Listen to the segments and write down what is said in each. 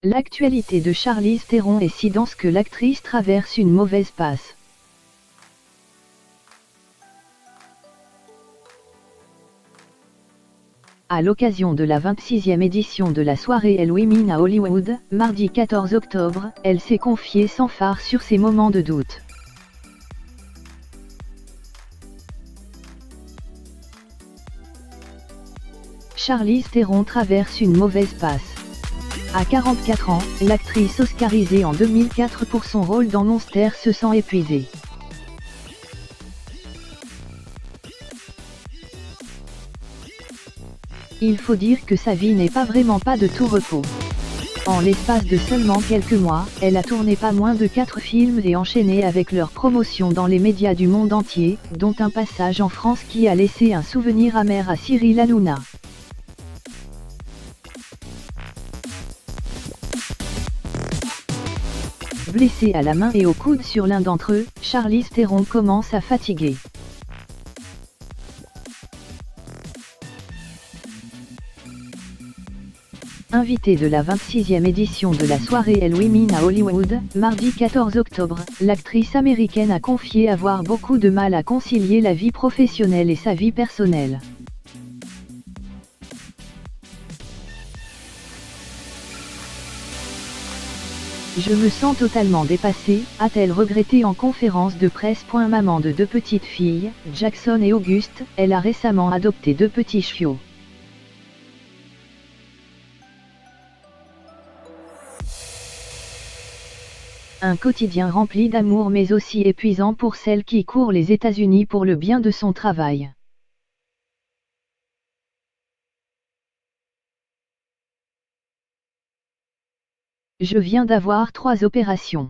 L'actualité de Charlize Theron est si dense que l'actrice traverse une mauvaise passe. À l'occasion de la 26e édition de la soirée Elle Women à Hollywood, mardi 14 octobre, elle s'est confiée sans fard sur ses moments de doute. Charlize Theron traverse une mauvaise passe. À 44 ans, l'actrice oscarisée en 2004 pour son rôle dans Monster se sent épuisée. Il faut dire que sa vie n'est pas de tout repos. En l'espace de seulement quelques mois, elle a tourné pas moins de 4 films et enchaîné avec leur promotion dans les médias du monde entier, dont un passage en France qui a laissé un souvenir amer à Cyril Hanouna. Blessée à la main et au coude sur l'un d'entre eux, Charlize Theron commence à fatiguer. Invitée de la 26e édition de la soirée Elle Women à Hollywood, mardi 14 octobre, l'actrice américaine a confié avoir beaucoup de mal à concilier la vie professionnelle et sa vie personnelle. Je me sens totalement dépassée, a-t-elle regretté en conférence de presse. Maman de 2 petites filles, Jackson et Auguste, elle a récemment adopté 2 petits chiots. Un quotidien rempli d'amour mais aussi épuisant pour celle qui court les États-Unis pour le bien de son travail. Je viens d'avoir 3 opérations.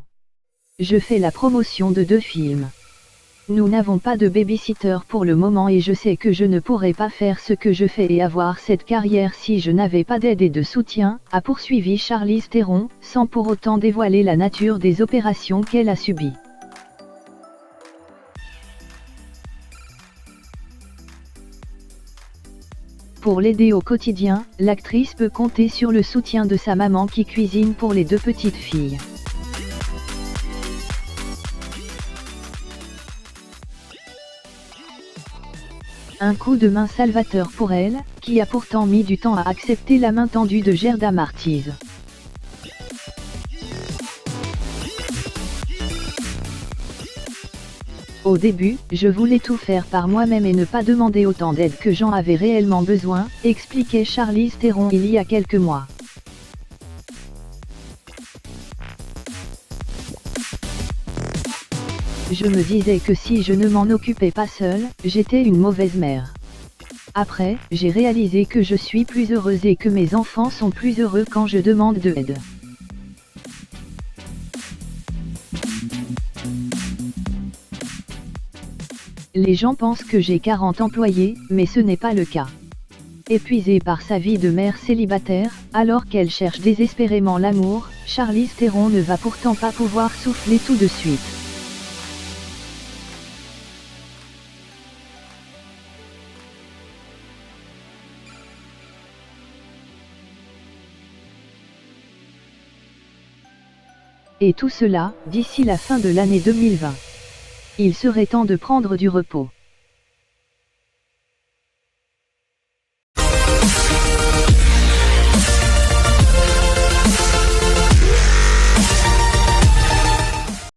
Je fais la promotion de 2 films. Nous n'avons pas de baby-sitter pour le moment et je sais que je ne pourrais pas faire ce que je fais et avoir cette carrière si je n'avais pas d'aide et de soutien, a poursuivi Charlize Theron, sans pour autant dévoiler la nature des opérations qu'elle a subies. Pour l'aider au quotidien, l'actrice peut compter sur le soutien de sa maman qui cuisine pour les 2 petites filles. Un coup de main salvateur pour elle, qui a pourtant mis du temps à accepter la main tendue de Gerda Martise. Au début, je voulais tout faire par moi-même et ne pas demander autant d'aide que j'en avais réellement besoin, expliquait Charlize Theron il y a quelques mois. Je me disais que si je ne m'en occupais pas seule, j'étais une mauvaise mère. Après, j'ai réalisé que je suis plus heureuse et que mes enfants sont plus heureux quand je demande de l'aide. Les gens pensent que j'ai 40 employés, mais ce n'est pas le cas. Épuisée par sa vie de mère célibataire, alors qu'elle cherche désespérément l'amour, Charlize Theron ne va pourtant pas pouvoir souffler tout de suite. Et tout cela, d'ici la fin de l'année 2020. Il serait temps de prendre du repos.